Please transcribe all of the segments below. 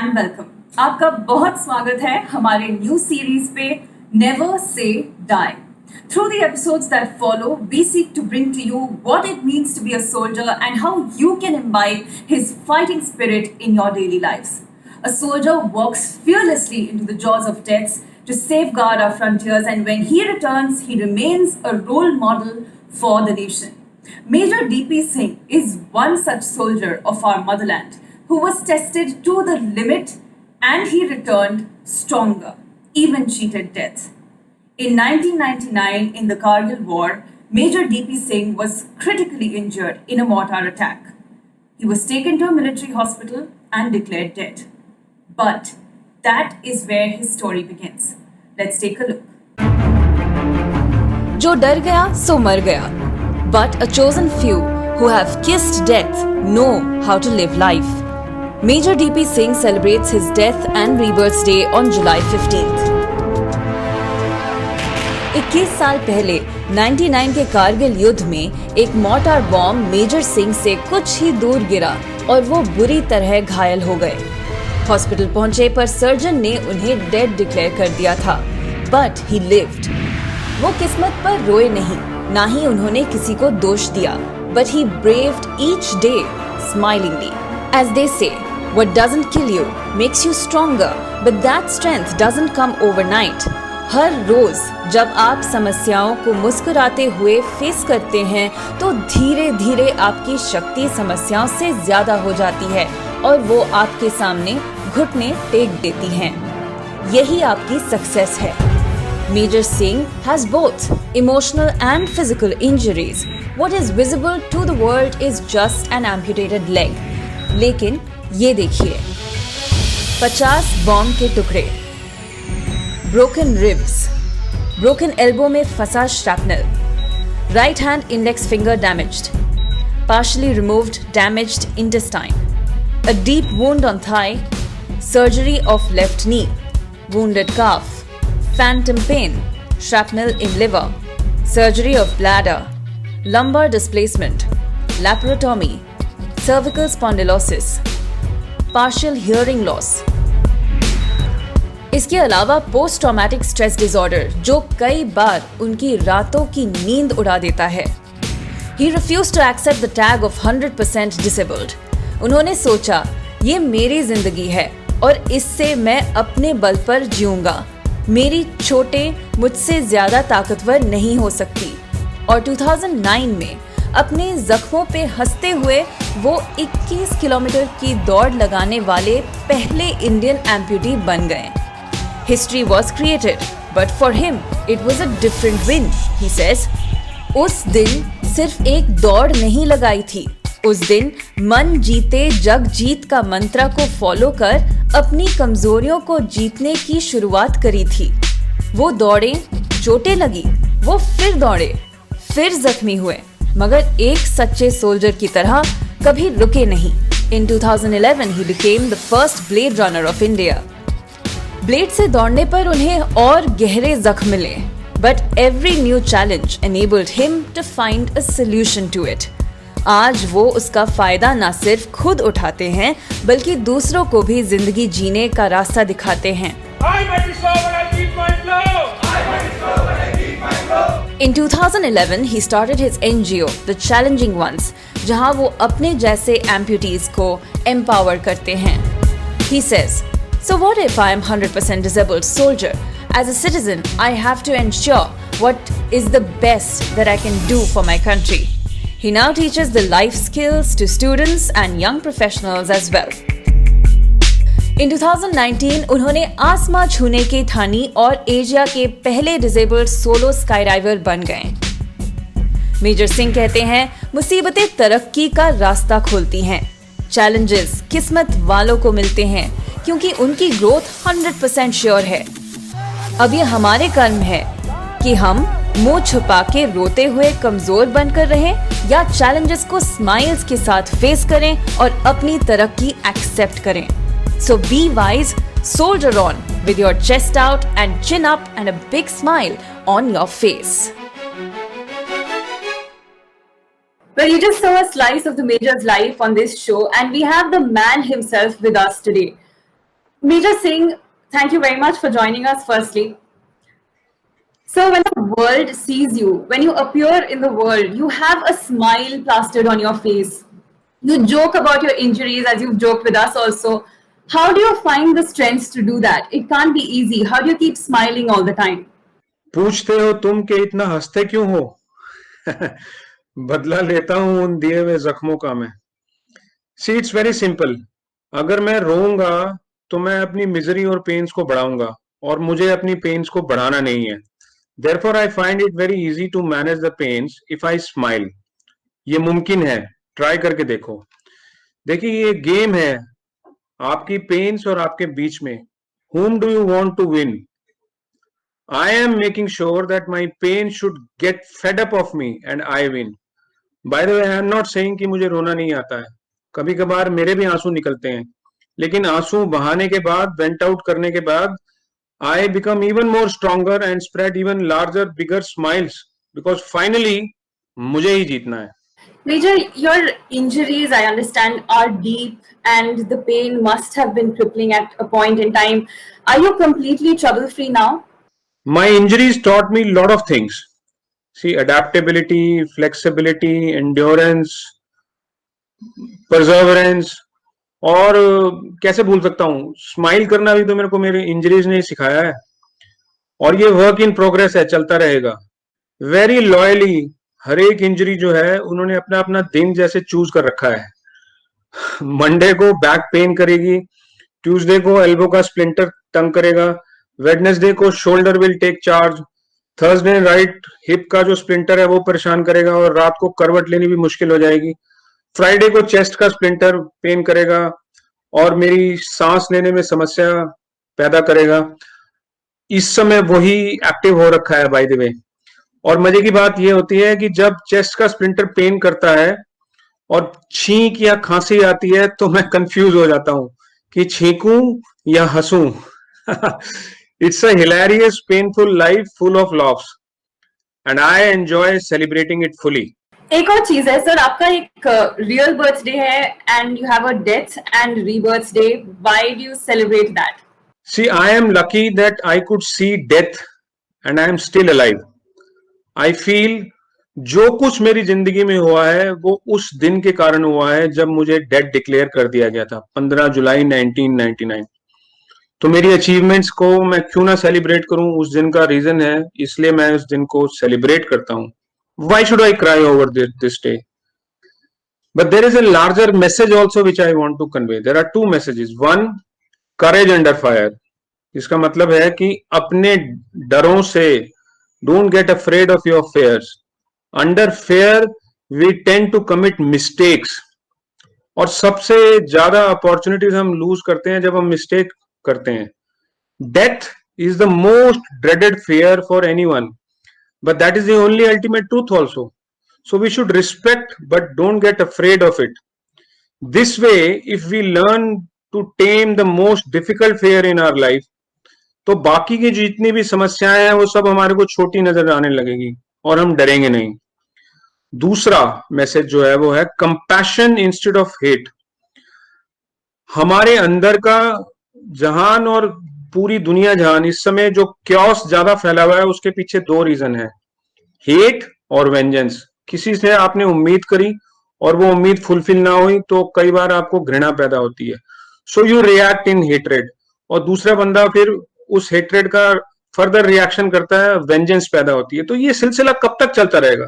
And welcome. आपका बहुत स्वागत है हमारे न्यू सीरीज पे never say die. Through the episodes that follow, we seek to bring to you what it means to be a soldier and how you can imbibe his fighting spirit in your daily lives. A soldier walks fearlessly into the jaws of death to safeguard our frontiers, and when he returns, he remains a role model for the nation. Major D.P. Singh is one such soldier of our motherland who was tested to the limit and he returned stronger, even cheated death. In 1999, in the Kargil War, Major D.P. Singh was critically injured in a mortar attack. He was taken to a military hospital and declared dead. But that is where his story begins. Let's take a look. जो डर गया सो मर गया. But a chosen few who have kissed death know how to live life. Major D.P. Singh celebrates his death and rebirth day on July 15th. 21 साल पहले 99 के कारगिल युद्ध में एक मोर्टार बॉम्ब मेजर सिंह से कुछ ही दूर गिरा और वो बुरी तरह घायल हो गए. हॉस्पिटल पहुंचे पर सर्जन ने उन्हें डेड डिक्लेयर कर दिया था. But he lived. वो किस्मत पर रोए नहीं, ना ही उन्होंने किसी को दोष दिया. But he braved each day smilingly. As they say, what doesn't kill you makes you stronger, but that strength doesn't come overnight. हर रोज जब आप समस्याओं को मुस्कुराते हुए फेस करते हैं तो धीरे धीरे आपकी शक्ति समस्याओं से ज्यादा हो जाती है और वो आपके सामने घुटने टेक देती हैं. यही आपकी सक्सेस है. Major Singh has both emotional and physical injuries. What is visible to the world is just an amputated leg. लेकिन ये देखिए, 50 बॉम्ब के टुकड़े, ब्रोकन रिब्स, ब्रोकन एल्बो में फंसा shrapnel, right hand index finger damaged, partially removed damaged intestine, a deep wound on thigh, surgery of left knee, wounded calf, phantom pain, shrapnel in liver, surgery of bladder, lumbar displacement, laparotomy, cervical spondylosis, partial hearing loss. इसके अलावा post traumatic stress disorder जो कई बार उनकी रातों की नींद उड़ा देता है. He refused to accept the tag of 100% disabled. उन्होंने सोचा, ये मेरी जिंदगी है और इससे मैं अपने बल पर जीऊंगा. मेरी छोटे मुझसे ज्यादा ताकतवर नहीं हो सकती. और 2009 में अपने जख्मों पे हंसते हुए वो 21 किलोमीटर की दौड़ लगाने वाले पहले इंडियन एम्प्यूटी बन गए. History was created, but for him it was a different win. He says, उस दिन सिर्फ एक दौड़ नहीं लगाई थी. उस दिन मन जीते जग जीत का मंत्र को फॉलो कर अपनी कमजोरियों को जीतने की शुरुआत करी थी. वो दौड़े, चोटें लगी, वो फिर दौड़े, फिर जख्मी हुए, मगर एक सच्चे सोल्जर की तरह कभी रुके नहीं. In 2011 he became the first blade runner of India. Blade से दौड़ने पर उन्हें और गहरे जख्म मिले, but every new challenge enabled him to find a solution to it. आज वो उसका फायदा न सिर्फ खुद उठाते हैं बल्कि दूसरों को भी जिंदगी जीने का रास्ता दिखाते हैं. In 2011, he started his NGO, The Challenging Ones, जहां वो अपने जैसे amputees को empower करते हैं. He says, so what if I am 100% disabled soldier? As a citizen, I have to ensure what is the best that I can do for my country. He now teaches the life skills to students and young professionals as well. In 2019, उन्होंने आसमां छूने की ठानी और Asia के पहले disabled solo skydiver बन गए. मेजर सिंह कहते हैं, मुसीबतें तरक्की का रास्ता खोलती हैं. चैलेंजेस किस्मत वालों को मिलते हैं क्योंकि उनकी ग्रोथ 100% श्योर है. अब ये हमारे कर्म है कि हम मुंह छुपा के रोते हुए कमजोर बनकर रहें या चैलेंजेस को स्माइल्स के साथ फेस करें और अपनी तरक्की एक्सेप्ट करें. So be wise, soldier on with your chest out and chin up and a big smile on your face. Well, you just saw a slice of the Major's life on this show, and we have the man himself with us today. Major Singh, thank you very much for joining us firstly. So when the world sees you, when you appear in the world, you have a smile plastered on your face. You joke about your injuries as you've joked with us also. How do you find the strength to do that? It can't be easy. How do you keep smiling all the time? पूछते हो तुम कि इतना हंसते क्यों हो? बदला लेता हूं उन दिए हुए जख्मों का मैं। See it's very simple. अगर मैं रोऊंगा तो मैं अपनी मिजरी और पेन्स को बढ़ाऊंगा, और मुझे अपनी पेन्स को बढ़ाना नहीं है। Therefore I find it very easy to manage the pains if I smile. ये मुमकिन है, ट्राई करके देखो। देखिए, ये गेम है आपकी पेन्स और आपके बीच में। whom do you want to win? I am making sure that my pain should get fed up of me and I win. By the way, I am not saying कि मुझे रोना नहीं आता है। कभी कभार मेरे भी आंसू निकलते हैं, लेकिन आंसू बहाने के बाद, वेंट आउट करने के बाद, I become even more stronger and spread even larger, bigger smiles because finally मुझे ही जीतना है। Major, your injuries, I understand, are deep and the pain must have been crippling at a point in time. Are you completely trouble free now? My injuries taught me a lot of things. See, adaptability, flexibility, endurance, perseverance, और कैसे भूल सकता हूँ, smile करना भी तो मेरे को मेरे इंजरीज ने सिखाया है। और ये वर्क इन प्रोग्रेस है, चलता रहेगा। वेरी लॉयली हर एक इंजरी जो है उन्होंने अपना अपना दिन जैसे चूज कर रखा है। मंडे को बैक पेन करेगी, ट्यूसडे को एल्बो का स्प्लिंटर तंग करेगा, वेडनेसडे को shoulder will take charge, Thursday right hip का जो स्प्लिंटर है वो परेशान करेगा और रात को करवट लेनी भी मुश्किल हो जाएगी, फ्राइडे को चेस्ट का स्प्लिंटर पेन करेगा और मेरी सांस लेने में समस्या पैदा करेगा। इस समय वही एक्टिव हो रखा है बाय द वे। और मजे की बात यह होती है कि जब चेस्ट का स्प्लिंटर पेन करता है और छींक या खांसी आती है तो मैं कंफ्यूज हो जाता हूं कि छींकूं या हंसूं। It's a hilarious painful life full of laughs and I enjoy celebrating it fully. एक और चीज है सर, आपका एक रियल बर्थडे है and you have a death and rebirth day. Why do you celebrate that? See, I am lucky that I could see death and I am still alive. I feel जो कुछ मेरी जिंदगी में हुआ है वो उस दिन के कारण हुआ है जब मुझे डेड डिक्लेयर कर दिया गया था 15 जुलाई 1999। तो मेरी अचीवमेंट्स को मैं क्यों ना सेलिब्रेट करूं, उस दिन का रीजन है, इसलिए मैं उस दिन को सेलिब्रेट करता हूं। Why should I cry over this day? But there is a larger message also which I want to convey. There are two messages. One, courage under fire. इसका मतलब है कि अपने डरों से, don't get afraid of your fears. Under fear we tend to commit mistakes. और सबसे ज्यादा opportunities हम लूज करते हैं जब हम मिस्टेक करते हैं। Death is the most dreaded fear for anyone, but that is the only ultimate truth also. So we should respect but don't get afraid of it. This way, if we learn to tame the most difficult fear in our life, तो बाकी की जितनी भी समस्याएं हैं वो सब हमारे को छोटी नजर आने लगेगी और हम डरेंगे नहीं। दूसरा मैसेज जो है वो है कंपैशन इंस्टेड ऑफ हेट। हमारे अंदर का जहान और पूरी दुनिया जहान, इस समय जो क्योस ज्यादा फैला हुआ है उसके पीछे दो रीजन है, हेट और वेंजेंस। किसी से आपने उम्मीद करी और वो उम्मीद फुलफिल ना हुई तो कई बार आपको घृणा पैदा होती है, so you react in hatred, और दूसरा बंदा फिर उस हेट्रेड का फर्दर रिएक्शन करता है, वेंजेंस पैदा होती है। तो ये सिलसिला कब तक चलता रहेगा?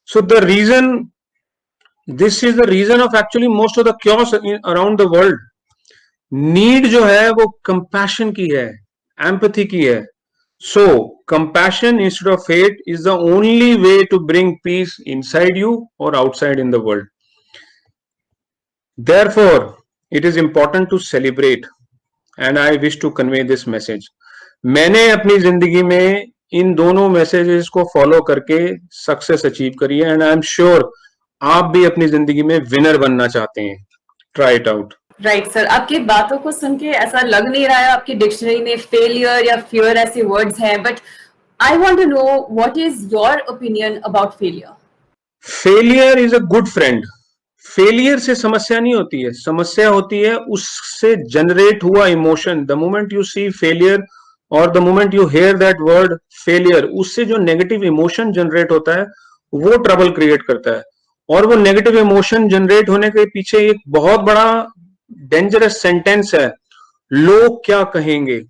So the reason, this is the reason of actually most of the chaos around the world. Need जो है वो कंपैशन की है, एम्पैथी की है। So, compassion instead of hate is the only way to bring peace inside you or outside in the world. Therefore, it is important to celebrate, and I wish to convey this message. मैंने अपनी जिंदगी में इन दोनों messages को follow करके success achieve करी है, and I am sure आप भी अपनी जिंदगी में विनर बनना चाहते हैं। Try it out. Right sir, आपकी बातों को सुन के ऐसा लग नहीं रहा है आपकी डिक्शनरी में फेलियर या फियर ऐसे वर्ड्स हैं, but I want to know what is your opinion about failure? Failure is a good friend. Failure से समस्या नहीं होती है, समस्या होती है उससे जनरेट हुआ emotion. The moment you see failure और the moment you hear that word failure, उससे जो नेगेटिव इमोशन जनरेट होता है वो ट्रबल क्रिएट करता है। और वो नेगेटिव इमोशन जनरेट होने के पीछे एक बहुत बड़ा डेंजरस सेंटेंस है, लोग क्या कहेंगे।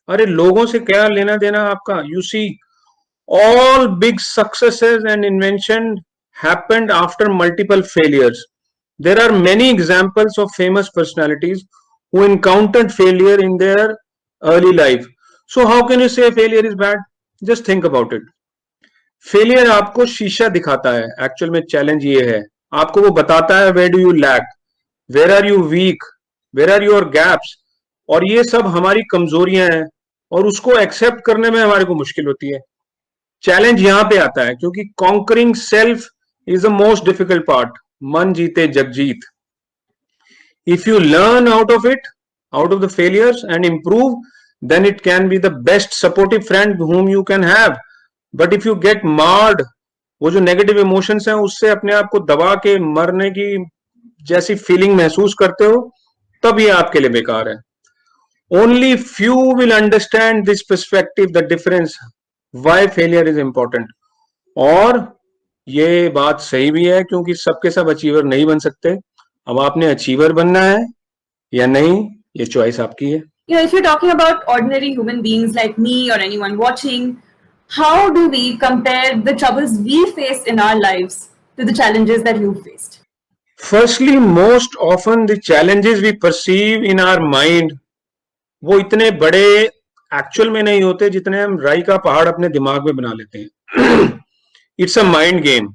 अरे लोगों से क्या लेना देना आपका। You see all big successes and invention happened after multiple failures. There are many examples of famous personalities who encountered failure in their early life. So how can you say failure is bad? Just think about it. Failure आपको शीशा दिखाता है, actual में challenge ये है, आपको वो बताता है where do you lack, where are you weak, where are your gaps, और ये सब हमारी कमजोरियां हैं और उसको एक्सेप्ट करने में हमारे को मुश्किल होती है। चैलेंज यहां पे आता है क्योंकि conquering self is the most difficult part. मन जीते जग जीत। If you learn out of it, out of the failures and improve, then it can be the best supportive friend whom you can have. But if you get marred, वो जो negative emotions हैं उससे अपने आप को दबा के मरने की जैसी फीलिंग महसूस करते हो, तब ये आपके लिए बेकार है। Only few will understand this perspective, the difference, why failure is important. और ये बात सही भी है क्योंकि सबके सब अचीवर नहीं बन सकते। अब आपने अचीवर बनना है या नहीं, ये चॉइस आपकी है। You know, if you're talking about ordinary human beings like me or anyone watching, how do we compare the troubles we face in our lives to the challenges that you faced? Firstly, most often the challenges we perceive in our mind, वो इतने बड़े actual में नहीं होते जितने हम राई का पहाड़ अपने दिमाग में बना लेते हैं। It's a mind game.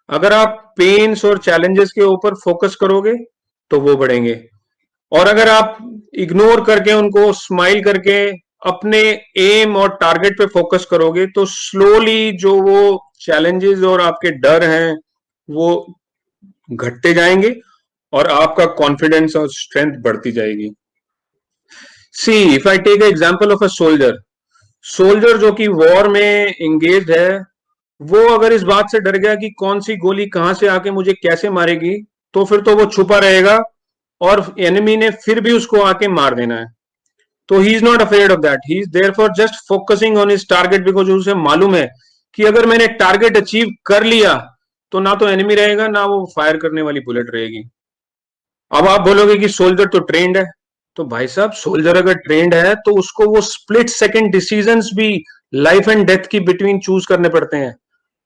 अगर आप पेन्स और चैलेंजेस के ऊपर फोकस करोगे तो वो बढ़ेंगे, और अगर आप इग्नोर करके उनको स्माइल करके अपने एम और टारगेट पे फोकस करोगे तो स्लोली जो वो चैलेंजेस और आपके डर हैं वो घटते जाएंगे और आपका कॉन्फिडेंस और स्ट्रेंथ बढ़ती जाएगी। See if I take example of a soldier जो कि वॉर में एंगेज्ड है, वो अगर इस बात से डर गया कि कौन सी गोली कहां से आके मुझे कैसे मारेगी, तो फिर तो वो छुपा रहेगा और एनिमी ने फिर भी उसको आके मार देना है। तो he is not afraid of that, he is therefore just focusing on his target, because उसे मालूम है कि अगर मैंने टारगेट अचीव कर लिया तो ना तो एनिमी रहेगा ना वो फायर करने वाली बुलेट रहेगी। अब आप बोलोगे कि सोल्जर तो ट्रेंड है, तो भाई साहब सोल्जर अगर ट्रेंड है तो उसको वो स्प्लिट सेकंड डिसीजंस भी लाइफ एंड डेथ की बिटवीन चूज करने पड़ते हैं।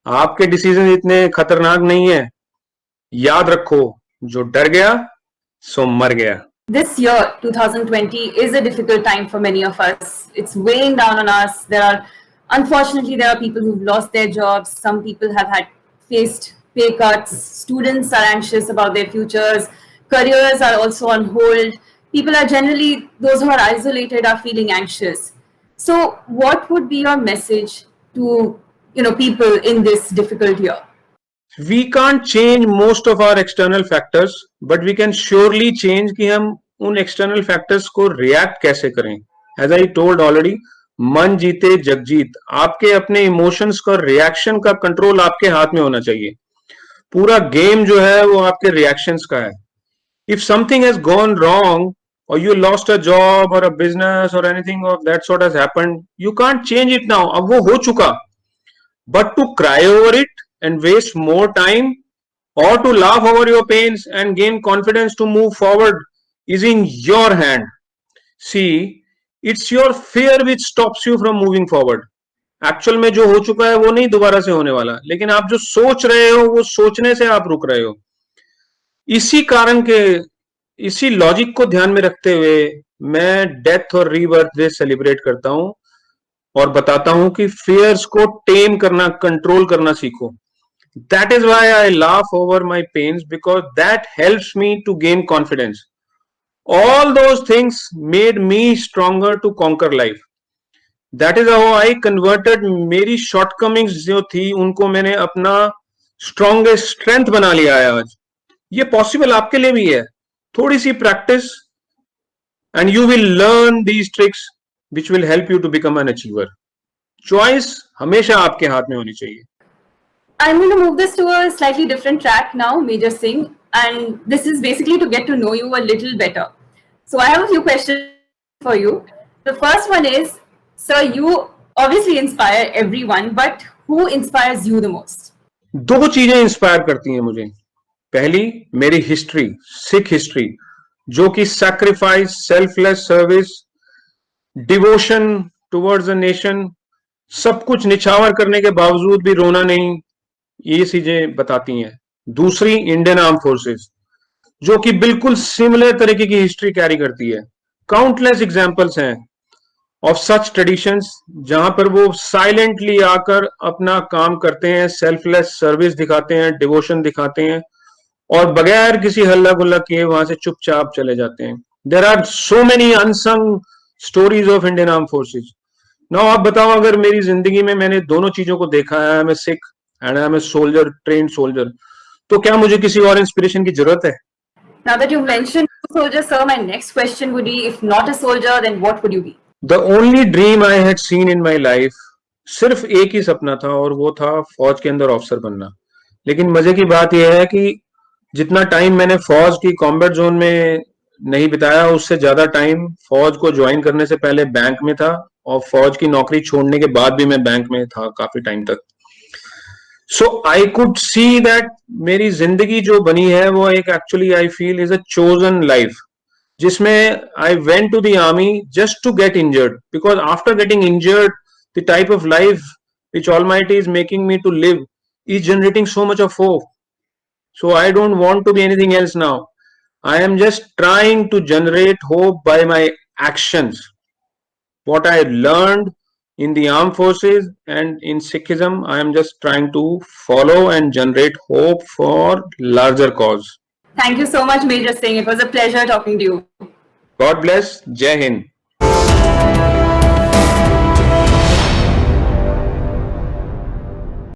आपके डिसीजन इतने खतरनाक नहीं है। याद रखो, जो डर गया सो मर गया। This year, 2020, is a difficult time for many of us. It's weighing down on us. Unfortunately, there are people who've lost their jobs. Some people have faced pay cuts. Students are anxious about their futures. Careers are also on hold. People are generally, those who are isolated are feeling anxious. So what would be your message to, people in this difficult year? We can't change most of our external factors, but we can surely change कि हम उन external factors को react कैसे करें। As I told already, मन जीते जग जीत। आपके अपने emotions का reaction का control आपके हाथ में होना चाहिए। पूरा game जो है वो आपके reactions का है। If something has gone wrong or you lost a job or a business or anything of that sort has happened, you can't change it now, अब वो हो चुका। But to cry over it and waste more time, or to laugh over your pains and gain confidence to move forward, is in your hand. See, it's your fear which stops you from moving forward. Actual में जो हो चुका है वो नहीं दोबारा से होने वाला, लेकिन आप जो सोच रहे हो वो सोचने से आप रुक रहे हो। इसी कारण के, इसी लॉजिक को ध्यान में रखते हुए मैं डेथ और रीबर्थ डे सेलिब्रेट करता हूं और बताता हूं कि फियर्स को टेम करना, कंट्रोल करना सीखो। That is why I laugh over my pains, because that helps me to gain confidence. All those things made me stronger to conquer life. That is how I converted मेरी shortcomings जो थी उनको मैंने अपना strongest strength बना लिया है आज। ये possible आपके लिए भी है। थोड़ी सी practice and you will learn these tricks which will help you to become an achiever. Choice हमेशा आपके हाथ में होनी चाहिए। I'm going to move this to a slightly different track now, Major Singh. and this is basically to get to know you a little better. So I have a few questions for you. The first one is, sir, you obviously inspire everyone, but who inspires you the most? दो चीजें inspire करती हैं मुझे. पहली मेरी history, Sikh history, जो कि sacrifice, selfless service, devotion towards a nation, सब कुछ निछावर करने के बावजूद भी रोना नहीं, ये चीजें बताती हैं. दूसरी इंडियन आर्म फोर्सेस, जो कि बिल्कुल सिमिलर तरीके की हिस्ट्री कैरी करती है. काउंटलेस एग्जांपल्स हैं ऑफ सच ट्रेडिशंस जहां पर वो साइलेंटली आकर अपना काम करते हैं, सेल्फलेस सर्विस दिखाते हैं, डिवोशन दिखाते हैं और बगैर किसी हल्ला गुल्ला किए वहां से चुपचाप चले जाते हैं. There are so many unsung stories of Indian armed forces. Now आप बताओ, अगर मेरी जिंदगी में मैंने दोनों चीजों को देखा है, I am a Sikh and I am a soldier, trained soldier, तो क्या मुझे किसी और इंस्पिरेशन की जरूरत है? Now that you mentioned soldier, sir, my next question would be, if not a soldier, then what would you be? The only dream I had seen in my life, सिर्फ एक ही सपना था और वो था फौज के अंदर ऑफिसर बनना. लेकिन मजे की बात यह है कि जितना टाइम मैंने फौज की कॉम्बैट जोन में नहीं बिताया, उससे ज्यादा टाइम फौज को ज्वाइन करने से पहले बैंक में था और फौज की नौकरी छोड़ने के बाद भी मैं बैंक में था काफी टाइम तक. सो आई कुड सी दैट मेरी जिंदगी जो बनी है वो एक actually I feel is a chosen life, जिसमें I went to the army just to get injured, because after getting injured the type of life which Almighty is making me to live is generating so much of hope. So I don't want to be anything else now. I am just trying to generate hope by my actions. What I learned in the armed forces and in Sikhism, I am just trying to follow and generate hope for larger cause. Thank you so much, Major Singh. It was a pleasure talking to you. God bless. Jai Hind.